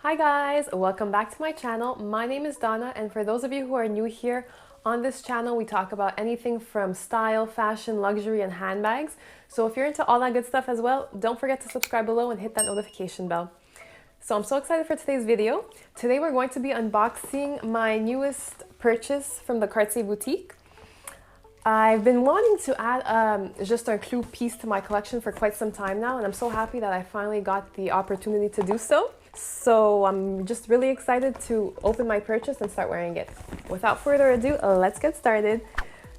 Hi guys, welcome back to my channel. My name is Donna, and for those of you who are new here, on this channel we talk about anything from style, fashion, luxury, and handbags. So if you're into all that good stuff as well, don't forget to subscribe below and hit that notification bell. So I'm so excited for today's video. Today we're going to be unboxing my newest purchase from the Cartier boutique. I've been wanting to add a Juste Un Clou piece to my collection for quite some time now, and I'm so happy that I finally got the opportunity to do so. So I'm just really excited to open my purchase and start wearing it. Without further ado, let's get started.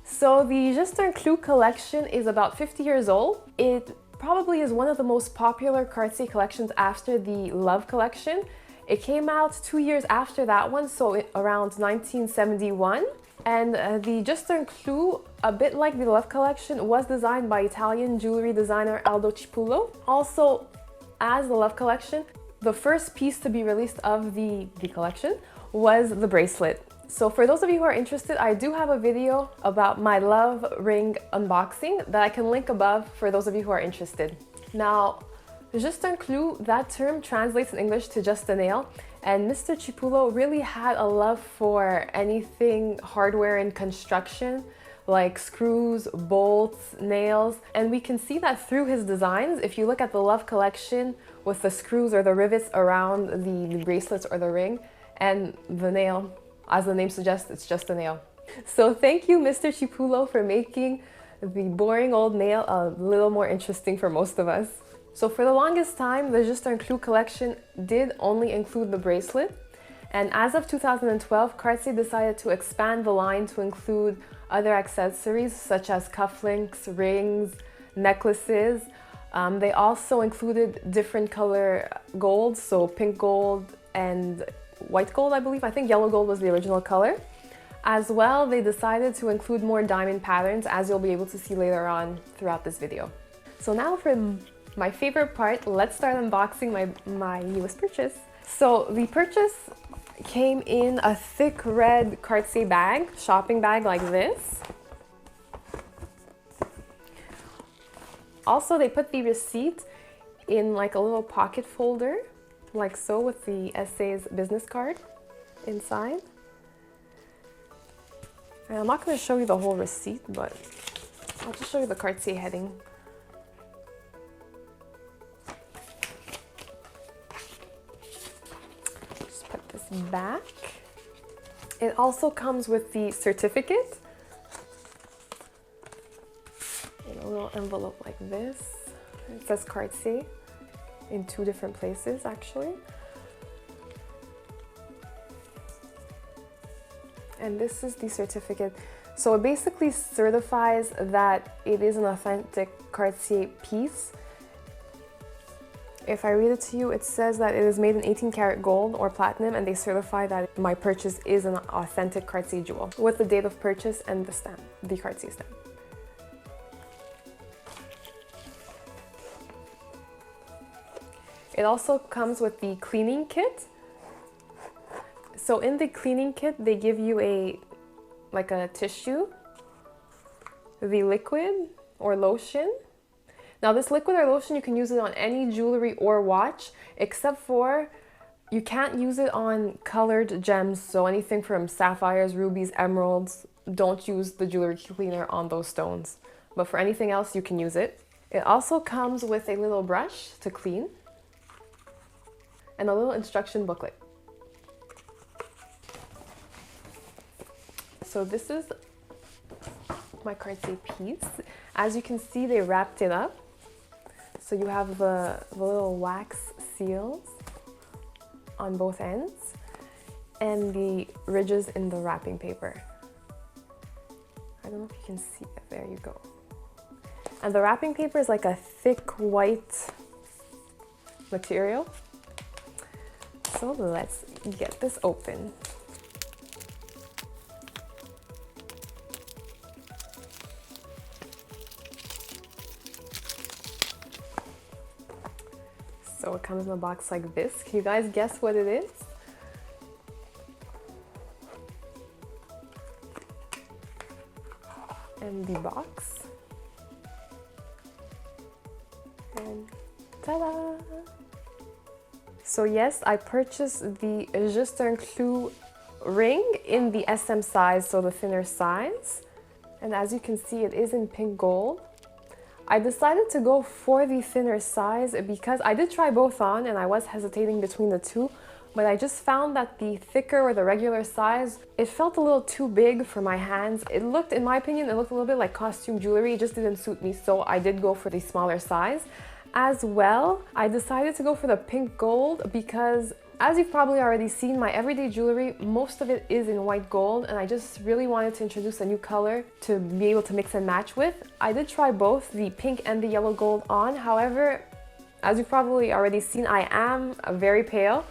So the Juste Un Clou collection is about 50 years old. It probably is one of the most popular Cartier collections after the Love collection. It came out 2 years after that one, so around 1971. And the Juste Un Clou, a bit like the Love collection, was designed by Italian jewelry designer Aldo Cipulo. Also, as the Love collection, the first piece to be released of the collection was the bracelet. So for those of you who are interested, I do have a video about my Love ring unboxing that I can link above for those of you who are interested. Now, Juste Un Clou, that term translates in English to just a nail, and Mr. Cipulo really had a love for anything hardware and construction, like screws, bolts, nails, and we can see that through his designs. If you look at the Love collection with the screws or the rivets around the bracelets or the ring, and the nail, as the name suggests, it's just a nail. So thank you, Mr. Cipulo, for making the boring old nail a little more interesting for most of us. So for the longest time, the Juste Un Clou collection did only include the bracelet. And as of 2012, Cartier decided to expand the line to include other accessories such as cufflinks, rings, necklaces. They also included different color golds, so pink gold and white gold, I believe. I think yellow gold was the original color. As well, they decided to include more diamond patterns, as you'll be able to see later on throughout this video. So now for my favorite part, let's start unboxing my newest purchase. So the purchase came in a thick red Cartier bag, shopping bag like this. Also, they put the receipt in like a little pocket folder, like so, with the SA's business card inside. And I'm not going to show you the whole receipt, but I'll just show you the Cartier heading. Just put this back. It also comes with the certificate in a little envelope like this. It says Cartier in 2 different places, actually. And this is the certificate. So it basically certifies that it is an authentic Cartier piece. If I read it to you, it says that it is made in 18 karat gold or platinum, and they certify that my purchase is an authentic Cartier jewel with the date of purchase and the stamp, the Cartier stamp. It also comes with the cleaning kit. So in the cleaning kit, they give you like a tissue, the liquid or lotion. Now this liquid or lotion, you can use it on any jewelry or watch, except for you can't use it on colored gems. So anything from sapphires, rubies, emeralds, don't use the jewelry cleaner on those stones. But for anything else, you can use it. It also comes with a little brush to clean and a little instruction booklet. So this is my Cartier piece. As you can see, they wrapped it up. So you have the little wax seals on both ends and the ridges in the wrapping paper. I don't know if you can see it. There you go. And the wrapping paper is like a thick white material. So let's get this open. So it comes in a box like this. Can you guys guess what it is? And the box. And ta-da! So yes, I purchased the Juste Un Clou ring in the SM size, so the thinner size. And as you can see, it is in pink gold. I decided to go for the thinner size because I did try both on and I was hesitating between the two, but I just found that the thicker or the regular size, it felt a little too big for my hands. It looked, in my opinion, it looked a little bit like costume jewelry. It just didn't suit me, so I did go for the smaller size. As well, I decided to go for the pink gold because, as you've probably already seen, my everyday jewelry, most of it is in white gold, and I just really wanted to introduce a new color to be able to mix and match with. I did try both the pink and the yellow gold on. However, as you've probably already seen, I am very pale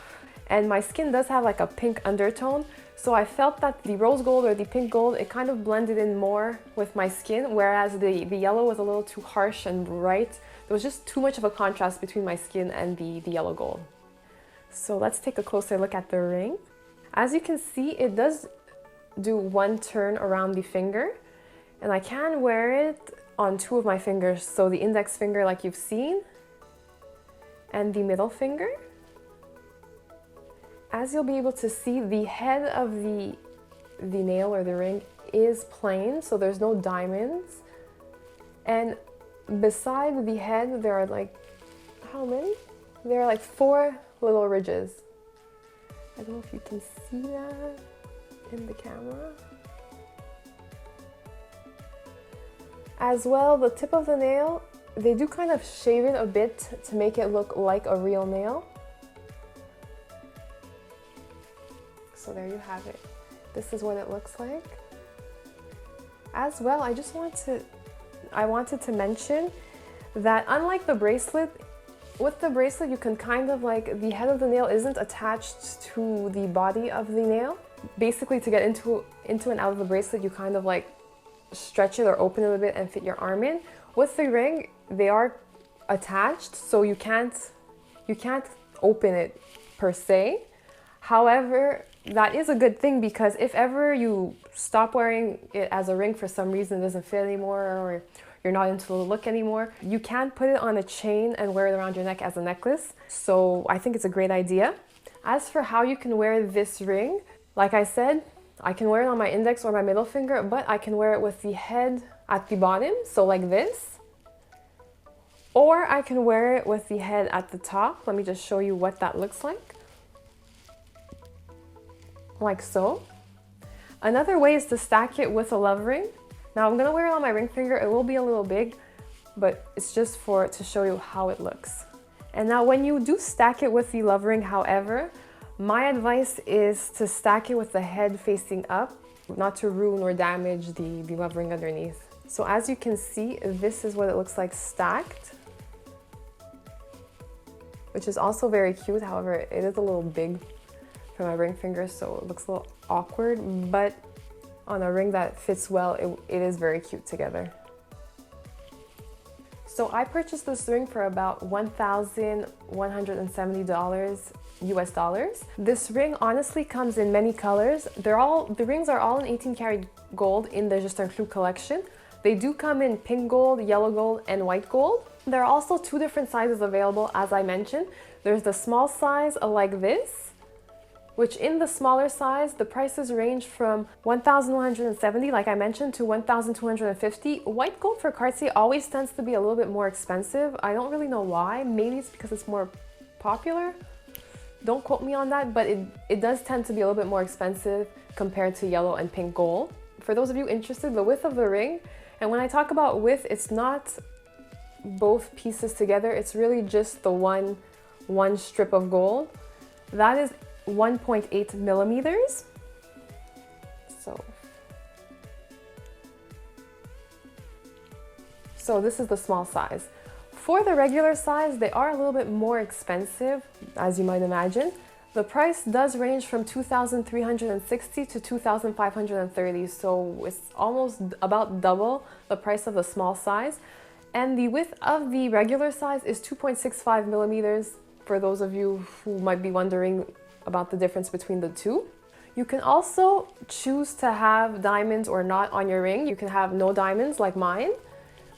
and my skin does have like a pink undertone. So I felt that the rose gold or the pink gold, it kind of blended in more with my skin, whereas the yellow was a little too harsh and bright. There was just too much of a contrast between my skin and the yellow gold. So let's take a closer look at the ring. As you can see, it does do one turn around the finger, and I can wear it on two of my fingers. So the index finger like you've seen, and the middle finger. As you'll be able to see, the head of the nail or the ring is plain, so there's no diamonds. And beside the head, there are like, how many? There are like 4 little ridges. I don't know if you can see that in the camera. As well, the tip of the nail, they do kind of shave it a bit to make it look like a real nail. So there you have it. This is what it looks like. As well, I wanted to mention that unlike the bracelet, with the bracelet you can kind of like, the head of the nail isn't attached to the body of the nail. Basically, to get into and out of the bracelet, you kind of like stretch it or open it a bit and fit your arm in. With the ring, they are attached, so you can't open it per se. However, that is a good thing, because if ever you stop wearing it as a ring for some reason, it doesn't fit anymore, or you're not into the look anymore, you can put it on a chain and wear it around your neck as a necklace. So I think it's a great idea. As for how you can wear this ring, like I said, I can wear it on my index or my middle finger, but I can wear it with the head at the bottom, so like this. Or I can wear it with the head at the top. Let me just show you what that looks like. Like so. Another way is to stack it with a love ring. Now I'm gonna wear it on my ring finger. It will be a little big, but it's just to show you how it looks. And now when you do stack it with the love ring, however, my advice is to stack it with the head facing up, not to ruin or damage the love ring underneath. So as you can see, this is what it looks like stacked, which is also very cute. However, it is a little big for my ring finger, so it looks a little awkward, but on a ring that fits well, it is very cute together. So I purchased this ring for about $1,170 US dollars. This ring honestly comes in many colors. The rings are all in 18 karat gold in the JUC Un Clou collection. They do come in pink gold, yellow gold, and white gold. There are also 2 different sizes available, as I mentioned. There's the small size like this, which in the smaller size, the prices range from $1,170, like I mentioned, to $1,250. White gold for Cartier always tends to be a little bit more expensive. I don't really know why. Maybe it's because it's more popular. Don't quote me on that, but it does tend to be a little bit more expensive compared to yellow and pink gold. For those of you interested, the width of the ring, and when I talk about width, it's not both pieces together. It's really just the one strip of gold. That is 1.8 millimeters. So this is the small size. For the regular size, they are a little bit more expensive, as you might imagine. The price does range from $2,360 to $2,530, so it's almost about double the price of the small size. And the width of the regular size is 2.65 millimeters, for those of you who might be wondering about the difference between the two. You can also choose to have diamonds or not on your ring. You can have no diamonds like mine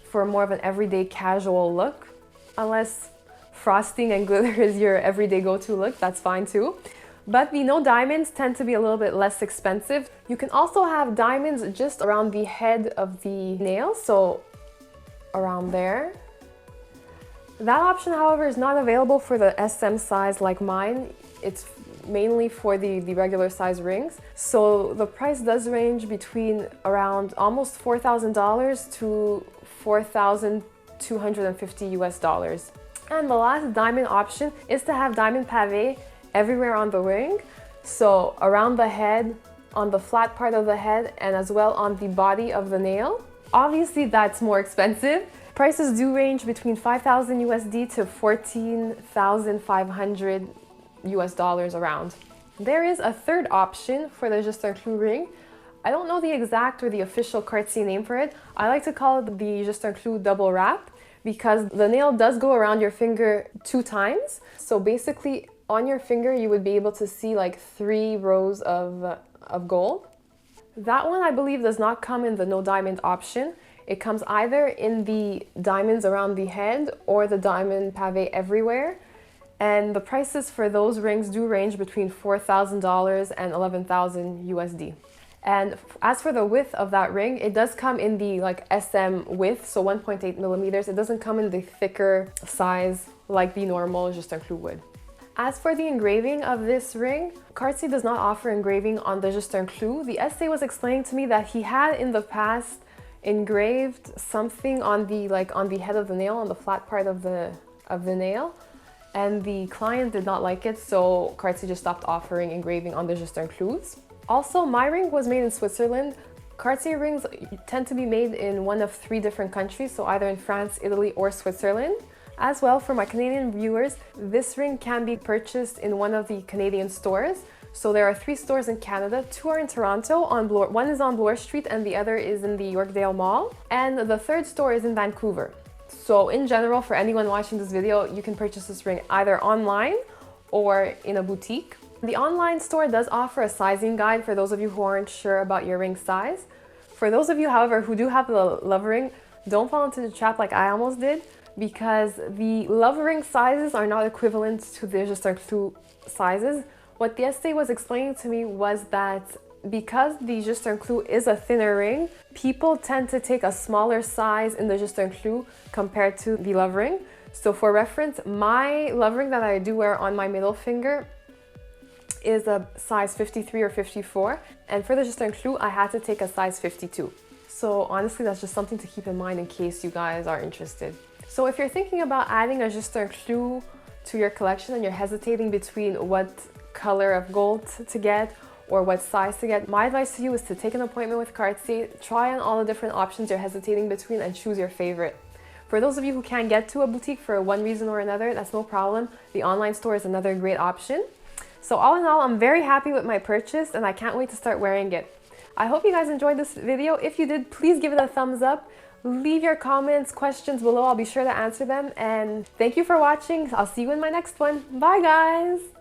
for more of an everyday casual look. Unless frosting and glitter is your everyday go-to look, that's fine too. But the no diamonds tend to be a little bit less expensive. You can also have diamonds just around the head of the nail, so around there. That option, however, is not available for the SM size like mine. It's mainly for the regular size rings. So the price does range between around almost $4,000 to $4,250 US. And the last diamond option is to have diamond pavé everywhere on the ring. So around the head, on the flat part of the head, and as well on the body of the nail. Obviously that's more expensive. Prices do range between 5,000 USD to 14,500 US dollars around. There is a third option for the Juste Un Clou ring. I don't know the exact or the official Cartier name for it. I like to call it the Juste Un Clou double wrap because the nail does go around your finger 2 times. So basically on your finger you would be able to see like 3 rows of gold. That one I believe does not come in the no diamond option. It comes either in the diamonds around the head or the diamond pavé everywhere. And the prices for those rings do range between $4,000 and 11,000 USD. And as for the width of that ring, it does come in the like SM width, so 1.8 millimeters. It doesn't come in the thicker size like the normal Juste Un Clou would. As for the engraving of this ring, Cartier does not offer engraving on the Juste Un Clou. The essay was explaining to me that he had in the past engraved something on the head of the nail, on the flat part of the nail, and the client did not like it, so Cartier just stopped offering engraving on the Juste Un Clous. Also, my ring was made in Switzerland. Cartier rings tend to be made in one of 3 different countries, so either in France, Italy, or Switzerland. As well, for my Canadian viewers, this ring can be purchased in one of the Canadian stores. So there are 3 stores in Canada, 2 are in Toronto, one is on Bloor Street and the other is in the Yorkdale Mall. And the 3rd store is in Vancouver. So in general, for anyone watching this video, you can purchase this ring either online or in a boutique. The online store does offer a sizing guide for those of you who aren't sure about your ring size. For those of you, however, who do have the love ring, don't fall into the trap like I almost did, because the love ring sizes are not equivalent to the Juste Un Clou sizes. What the essay was explaining to me was that because the Juste Un Clou is a thinner ring, people tend to take a smaller size in the Juste Un Clou compared to the love ring. So for reference, my love ring that I do wear on my middle finger is a size 53 or 54, and for the Juste Un Clou I had to take a size 52. So honestly, that's just something to keep in mind in case you guys are interested. So if you're thinking about adding a Juste Un Clou to your collection and you're hesitating between what color of gold to get or what size to get, my advice to you is to take an appointment with Cartier, try on all the different options you're hesitating between and choose your favorite. For those of you who can't get to a boutique for one reason or another, that's no problem. The online store is another great option. So all in all, I'm very happy with my purchase and I can't wait to start wearing it. I hope you guys enjoyed this video. If you did, please give it a thumbs up. Leave your comments, questions below. I'll be sure to answer them. And thank you for watching. I'll see you in my next one. Bye, guys.